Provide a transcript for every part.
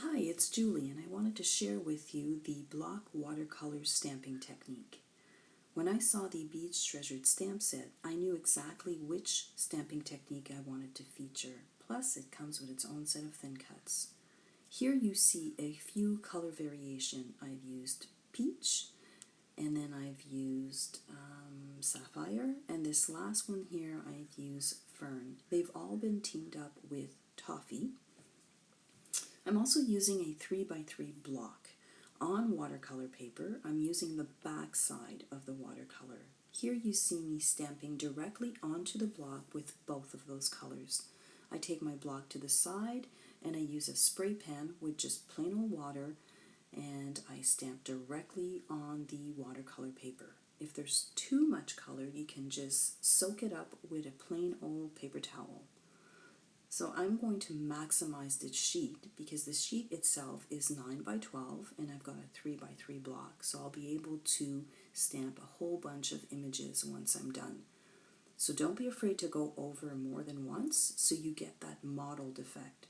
Hi, it's Julie, and I wanted to share with you the block watercolor stamping technique. When I saw the Beach Treasured stamp set, I knew exactly which stamping technique I wanted to feature. Plus, it comes with its own set of thin cuts. Here you see a few color variation. I've used peach, and then I've used sapphire, and this last one here I've used fern. They've all been teamed up with toffee. I'm also using a 3x3 block. On watercolor paper, I'm using the back side of the watercolor. Here you see me stamping directly onto the block with both of those colors. I take my block to the side and I use a spray pen with just plain old water, and I stamp directly on the watercolor paper. If there's too much color, you can just soak it up with a plain old paper towel. So I'm going to maximize the sheet because the sheet itself is 9x12 and I've got a 3x3 block, so I'll be able to stamp a whole bunch of images once I'm done. So don't be afraid to go over more than once so you get that mottled effect.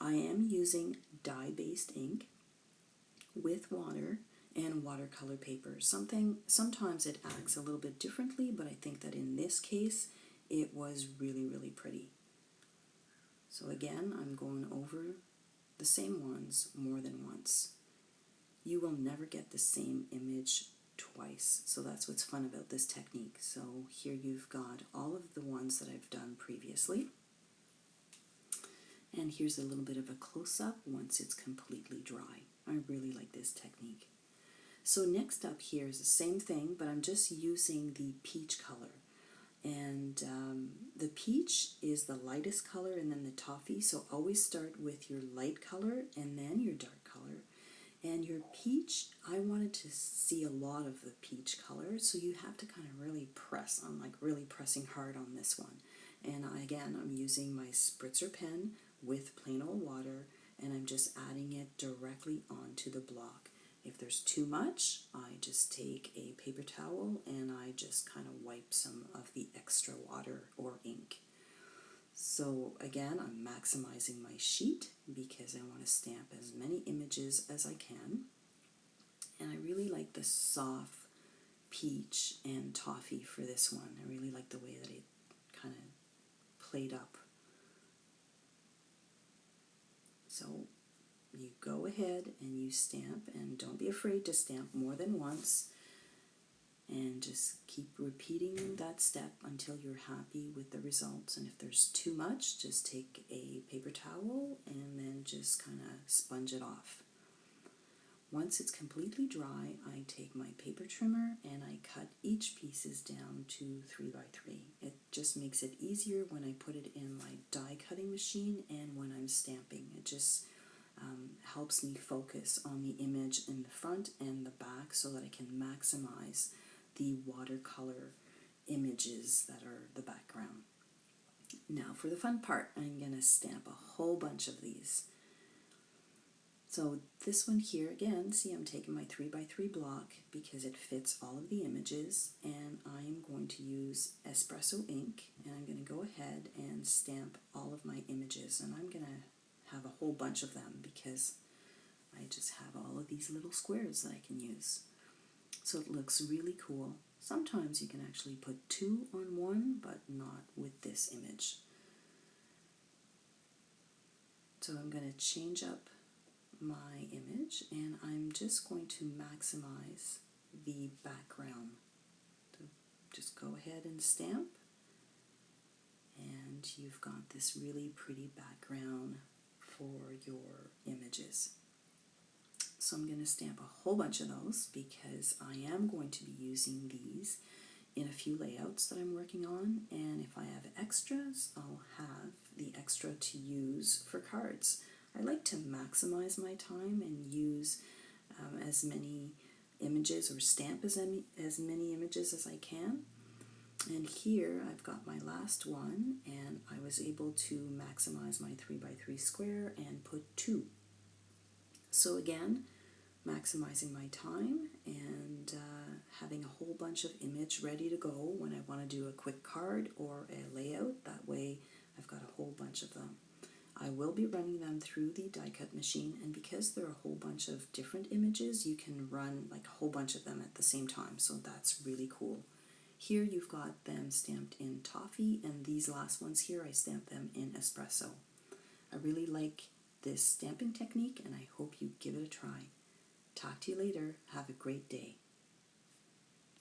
I am using dye-based ink with water and watercolor paper. Sometimes it acts a little bit differently, but I think that in this case it was really pretty. So again, I'm going over the same ones more than once. You will never get the same image twice, so that's what's fun about this technique. So here you've got all of the ones that I've done previously. And here's a little bit of a close-up once it's completely dry. I really like this technique. So next up here is the same thing, but I'm just using the peach color. And the peach is the lightest color, and then the toffee, so always start with your light color and then your dark color. And your peach, I wanted to see a lot of the peach color, so you have to kind of really press. I'm like really pressing hard on this one. And I'm using my spritzer pen with plain old water, and I'm just adding it directly onto the block. If there's too much, I just take a paper towel and I just kind of wipe some of the extra water or ink. So again, I'm maximizing my sheet because I want to stamp as many images as I can. And I really like the soft peach and toffee for this one. I really like the way that it kind of played up. So you go ahead and you stamp, and don't be afraid to stamp more than once, and just keep repeating that step until you're happy with the results. And if there's too much, just take a paper towel and then just kind of sponge it off. Once it's completely dry, I take my paper trimmer and I cut each pieces down to 3x3. It just makes it easier when I put it in my die cutting machine and when I'm stamping. It just helps me focus on the image in the front and the back so that I can maximize the watercolor images that are the background. Now for the fun part, I'm going to stamp a whole bunch of these. So this one here, again, see, I'm taking my 3x3 block because it fits all of the images, and I'm going to use espresso ink, and I'm going to go ahead and stamp all of my images, and I'm going to have a whole bunch of them because I just have all of these little squares that I can use. So it looks really cool. Sometimes you can actually put two on one, but not with this image. So I'm going to change up my image, and I'm just going to maximize the background. So just go ahead and stamp, and you've got this really pretty background for your images. So I'm going to stamp a whole bunch of those because I am going to be using these in a few layouts that I'm working on, and if I have extras, I'll have the extra to use for cards. I like to maximize my time and use as many images, or stamp as many images as I can. And here I've got my last one, and I was able to maximize my 3x3 square and put two. So again, maximizing my time and having a whole bunch of image ready to go when I want to do a quick card or a layout. That way I've got a whole bunch of them. I will be running them through the die cut machine, and because there are a whole bunch of different images, you can run like a whole bunch of them at the same time, so that's really cool. Here you've got them stamped in Toffee, and these last ones here I stamped them in espresso. I really like this stamping technique, and I hope you give it a try. Talk to you later. Have a great day.